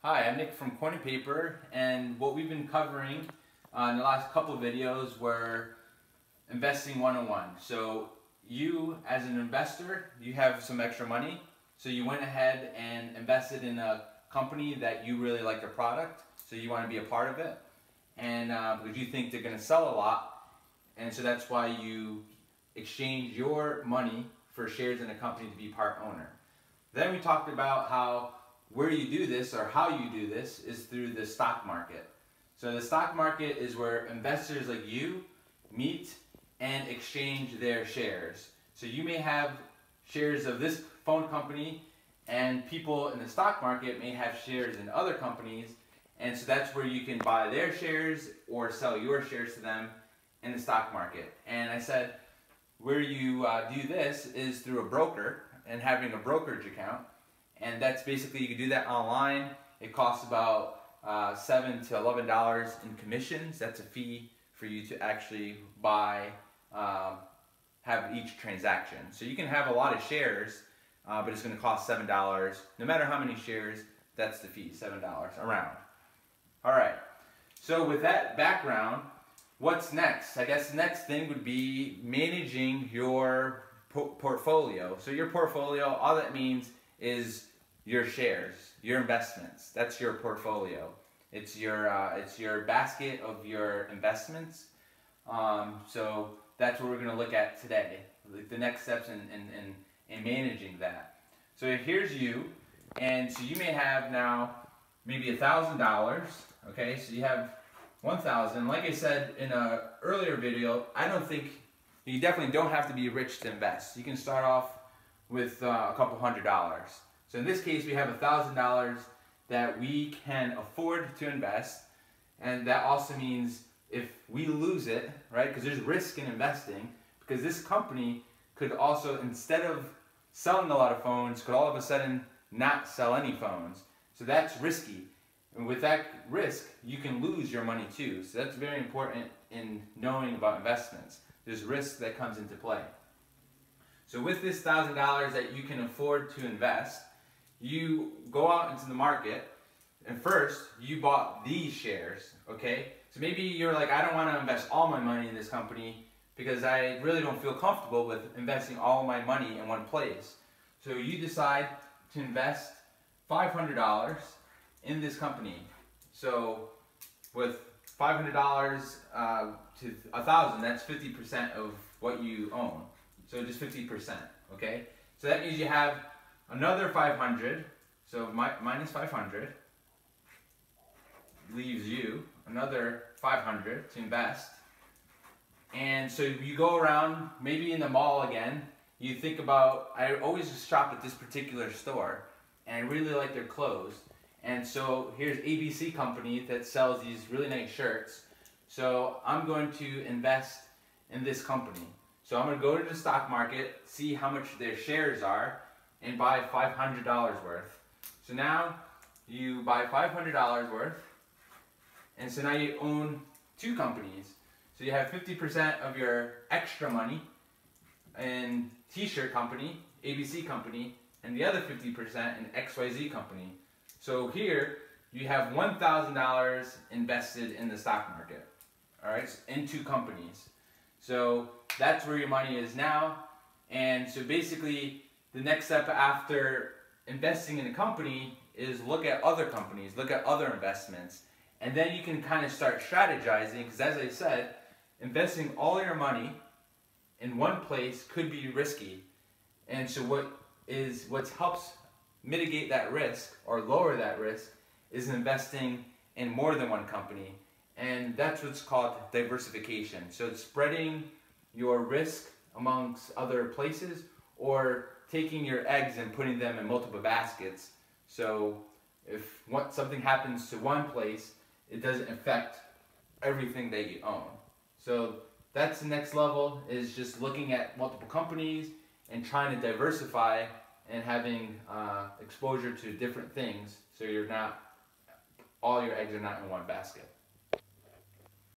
Hi, I'm Nick from Coin and Paper, and what we've been covering in the last couple of videos were investing 101. So you, as an investor, you have some extra money, so you went ahead and invested in a company that you really like their product, so you want to be a part of it, and because you think they're going to sell a lot, and so that's why you exchange your money for shares in a company to be part owner. Then we talked about where you do this, or how you do this, is through the stock market. So the stock market is where investors like you meet and exchange their shares. So you may have shares of this phone company, and people in the stock market may have shares in other companies, and so that's where you can buy their shares or sell your shares to them in the stock market. And I said where you do this is through a broker and having a brokerage account. And that's basically, you can do that online. It costs about $7 to $11 in commissions. That's a fee for you to actually buy, have each transaction. So you can have a lot of shares, but it's going to cost $7. No matter how many shares, that's the fee, $7 around. All right. So with that background, what's next? I guess the next thing would be managing your portfolio. So your portfolio, all that means is your shares, your investments. That's your portfolio. It's your basket of your investments. So that's what we're going to look at today. The next steps in managing that. So here's you, and so you may have now maybe $1,000. Okay, so you have 1,000. Like I said in an earlier video, I don't think you definitely don't have to be rich to invest. You can start off with a couple $100. So in this case, we have $1,000 that we can afford to invest, and that also means if we lose it, right, because there's risk in investing, because this company could also, instead of selling a lot of phones, could all of a sudden not sell any phones. So that's risky. And with that risk, you can lose your money too. So that's very important in knowing about investments. There's risk that comes into play. So with this $1,000 that you can afford to invest, you go out into the market, and first you bought these shares, okay? So maybe you're like, I don't want to invest all my money in this company because I really don't feel comfortable with investing all my money in one place. So you decide to invest $500 in this company. So with $500 to $1,000, that's 50% of what you own. So just 50%, okay? So that means you have another 500, so minus 500 leaves you another 500 to invest. And so you go around, maybe in the mall again, you think about, I always shop at this particular store, and I really like their clothes. And so here's ABC company that sells these really nice shirts. So I'm going to invest in this company. So I'm going to go to the stock market, see how much their shares are, and buy $500 worth. So now you buy $500 worth, and so now you own two companies. So you have 50% of your extra money in T-shirt company, ABC company, and the other 50% in XYZ company. So here you have $1,000 invested in the stock market, all right, in two companies. So that's where your money is now. And so basically, the next step after investing in a company is look at other companies, look at other investments, and then you can kind of start strategizing, because as I said, investing all your money in one place could be risky. And so what helps mitigate that risk or lower that risk is investing in more than one company. And that's what's called diversification. So it's spreading your risk amongst other places, or taking your eggs and putting them in multiple baskets. So if something happens to one place, it doesn't affect everything that you own. So that's the next level, is just looking at multiple companies and trying to diversify and having exposure to different things, so all your eggs are not in one basket.